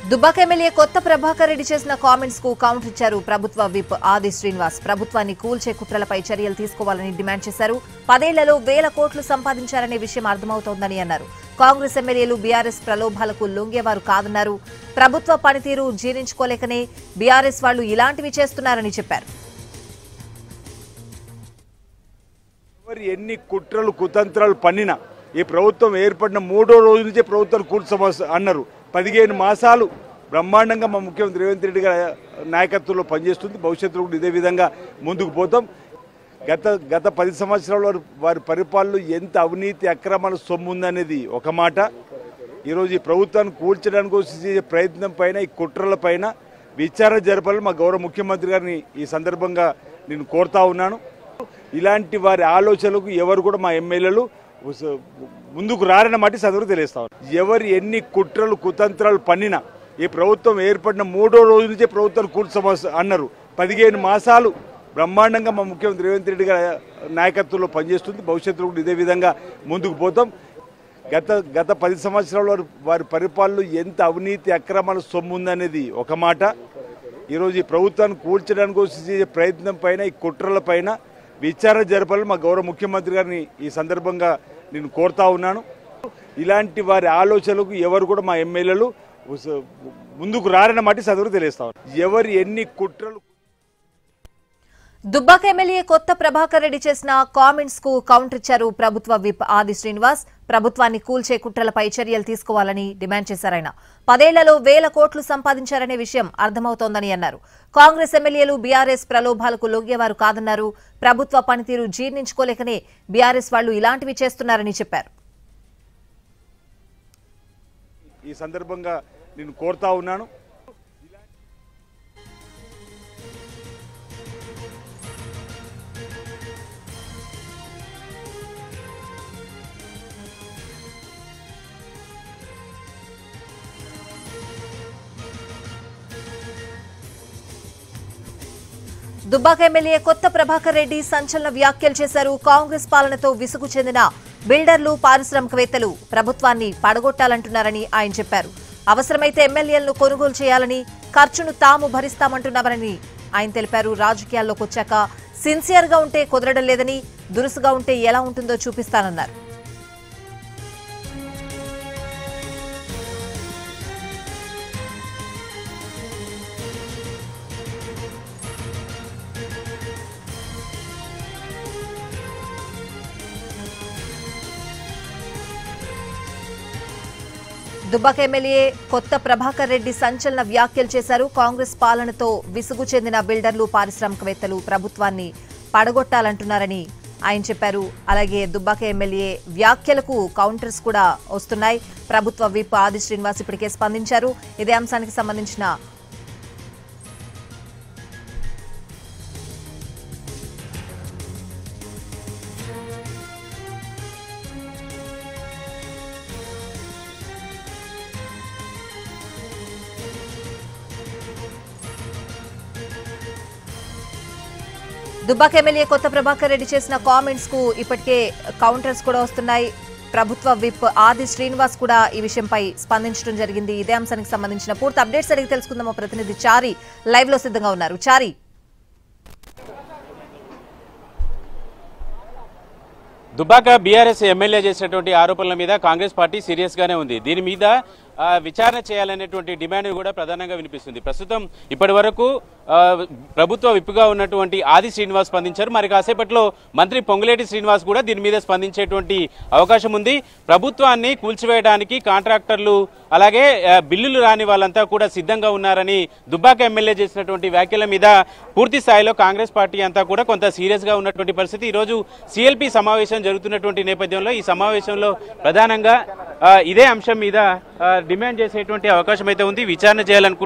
Dubbaka MLA కొత్త ప్రభాకర్ రెడ్డి చేసిన comments కు కౌంటర్ ఇచ్చారు ప్రభుత్వ విప్ ఆది శ్రీనివాస్. ప్రభుత్వాన్ని కూల్చే కుట్రలపై చర్యలు తీసుకోవాలని డిమాండ్ చేశారు. 10 ఏళ్లలో 1000 కోట్లు సంపాదించారనే విషయం అర్థమవుతోందని అన్నారు. కాంగ్రెస్ ఎమ్మెల్యేలు బీఆర్ఎస్ ప్రలోభాలకు లొంగేవారు కాదన్నారు. ప్రభుత్వ పనితీరు జీర్ణించుకోలేకనే బీఆర్ఎస్ వాళ్లు ఇలాంటివి చేస్తున్నారని చెప్పారు. ఎన్ని కుట్రలు కుతంత్రాలు పన్నినా ఈ ప్రభుత్వం ఏర్పడిన 3వ రోజు నుంచే ప్రభుత్వాన్ని కూల్చమని అన్నారు. 15 మాసాలు బ్రహ్మాండంగా మా ముఖ్యమంత్రి రేవంత్ రెడ్డి గారి నాయకత్వంలో పనిచేస్తుంది. భవిష్యత్తులో కూడా ఇదే విధంగా ముందుకు పోతాం. గత 10 సంవత్సరాల వారి పరిపాలనలో ఎంత అవినీతి అక్రమాల సొమ్ము ఉందనేది ఒక మాట. ఈరోజు ఈ ప్రభుత్వాన్ని కూల్చడానికి చేసే ప్రయత్నం పైన ఈ కుట్రల పైన విచారణ జరపాలని మా గౌరవ ముఖ్యమంత్రి గారిని ఈ సందర్భంగా నేను కోరుతా ఉన్నాను. ఇలాంటి వారి ఆలోచనలకు ఎవరు కూడా మా ఎమ్మెల్యేలు ముందుకు రారన్న మాట సందర్భంగా తెలియస్తాం. ఎవరు ఎన్ని కుట్రలు కుతంత్రాలు పన్నినా ఈ ప్రభుత్వం ఏర్పడిన 3వ రోజు నుంచే ప్రభుత్వాన్ని కూల్చమని అన్నారు. 15 మాసాలు బ్రహ్మాండంగా మా ముఖ్యమంత్రి రేవంత్ రెడ్డి గారి నాయకత్వంలో పనిచేస్తుంది. భవిష్యత్తులో కూడా ఇదే విధంగా ముందుకు పోతాం. గత 10 సంవత్సరాల వారి పరిపాలనలో ఎంత అవినీతి అక్రమాల సొమ్ము ఉందనేది ఒక మాట. ఈరోజు ఈ ప్రభుత్వాన్ని కూల్చడానికి చేసే ప్రయత్నం పైన ఈ కుట్రల పైన విచారణ జరపాలని మా గౌరవ ముఖ్యమంత్రి గారిని ఈ సందర్భంగా నేను కోరుతా ఉన్నాను. ఇలాంటి వారి ఆలోచనలకు ఎవరు కూడా మా ఎమ్మెల్యేలు ముందుకు రారన్న మాట సందర్భంగా తెలియస్తా ఉన్నాను. ఎవరు ఎన్ని కుట్రలు. దుబ్బాక ఎమ్మెల్యే కొత్త ప్రభాకర్ రెడ్డి చేసిన కామెంట్స్ కు కౌంటర్ ఇచ్చారు ప్రభుత్వ విప్ ఆది శ్రీనివాస్. ప్రభుత్వాన్ని కూల్చే కుట్రలపై చర్యలు తీసుకోవాలని డిమాండ్ చేశారు. 10 ఏళ్లలో 1000 కోట్లు సంపాదించారనే విషయం అర్థమవుతోందని అన్నారు. కాంగ్రెస్ ఎమ్మెల్యేలు బీఆర్ఎస్ ప్రలోభాలకు లొంగేవారు కాదన్నారు. ప్రభుత్వ పనితీరు జీర్ణించుకోలేకనే బీఆర్ఎస్ వాళ్లు ఇలాంటివి చేస్తున్నారని చెప్పారు. ఈ సందర్భంగా నేను కోరుతా ఉన్నాను. దుబ్బాక ఎమ్మెల్యే కొత్త ప్రభాకర్ రెడ్డి సంచలన వ్యాఖ్యలు చేశారు. కాంగ్రెస్ పాలనతో విసుగు చెందిన బిల్డర్లు పారిశ్రామికవేత్తలు ప్రభుత్వాన్ని పడగొట్టాలంటున్నారని ఆయన చెప్పారు. అవసరమైతే ఎమ్మెల్యేలను కొనుగోలు చేయాలని, ఖర్చును తాము భరిస్తామంటున్నారని ఆయన తెలిపారు. రాజకీయాల్లోకి వచ్చాక సిన్సియర్ గా ఉంటే కుదరడం లేదని, దురుసుగా ఉంటే ఎలా ఉంటుందో చూపిస్తానన్నారు. దుబ్బాక ఎమ్మెల్యే కొత్త ప్రభాకర్ రెడ్డి సంచలన వ్యాఖ్యలు చేశారు. కాంగ్రెస్ పాలనతో విసుగు చెందిన బిల్డర్లు పారిశ్రామికవేత్తలు ప్రభుత్వాన్ని పడగొట్టాలంటున్నారని ఆయన చెప్పారు. అలాగే దుబ్బాక ఎమ్మెల్యే వ్యాఖ్యలకు కౌంటర్స్ కూడా వస్తున్నాయి. ప్రభుత్వ విప్ ఆది శ్రీనివాస్ ఇప్పటికే స్పందించారు. ఇదే అంశానికి సంబంధించిన దుబ్బాక ఎమ్మెల్యే కొత్త ప్రభాకర్ రెడ్డి చేసిన కామెంట్స్ కు ఇప్పటికే కౌంటర్స్ కూడా వస్తున్నాయి. ప్రభుత్వ విప్ ఆది శ్రీనివాస్ కూడా ఈ విషయంపై స్పందించడం జరిగింది. ఇదే అంశానికి సంబంధించిన పూర్తి అప్డేట్స్ అడిగి తెలుసుకుందాం. మా ప్రతినిధి చారి లైవ్ లో సిద్ధంగా ఉన్నారు. చారి, దుబ్బాక బీఆర్ఎస్ ఎమ్మెల్యే చేసినటువంటి ఆరోపణల మీద కాంగ్రెస్ పార్టీ సీరియస్ గానే ఉంది. దీని మీద విచారణ చేయాలనేటువంటి డిమాండ్ కూడా ప్రధానంగా వినిపిస్తుంది. ప్రస్తుతం ఇప్పటి వరకు ప్రభుత్వ విప్పుగా ఉన్నటువంటి ఆది శ్రీనివాస్ స్పందించారు. మరి కాసేపట్లో మంత్రి పొంగులేటి శ్రీనివాస్ కూడా దీని మీద స్పందించేటువంటి అవకాశం ఉంది. ప్రభుత్వాన్ని కూల్చివేయడానికి కాంట్రాక్టర్లు అలాగే బిల్లులు రాని వాళ్ళంతా కూడా సిద్ధంగా ఉన్నారని దుబ్బాక ఎమ్మెల్యే చేసినటువంటి వ్యాఖ్యల మీద పూర్తి స్థాయిలో కాంగ్రెస్ పార్టీ అంతా కూడా కొంత సీరియస్ గా ఉన్నటువంటి పరిస్థితి. ఈరోజు సిఎల్పి సమావేశం జరుగుతున్నటువంటి నేపథ్యంలో ఈ సమావేశంలో ప్రధానంగా ఇదే అంశం మీద డిమాండ్ చేసేటువంటి అవకాశం అయితే ఉంది. విచారణ చేయాలనుకుంటున్నారు.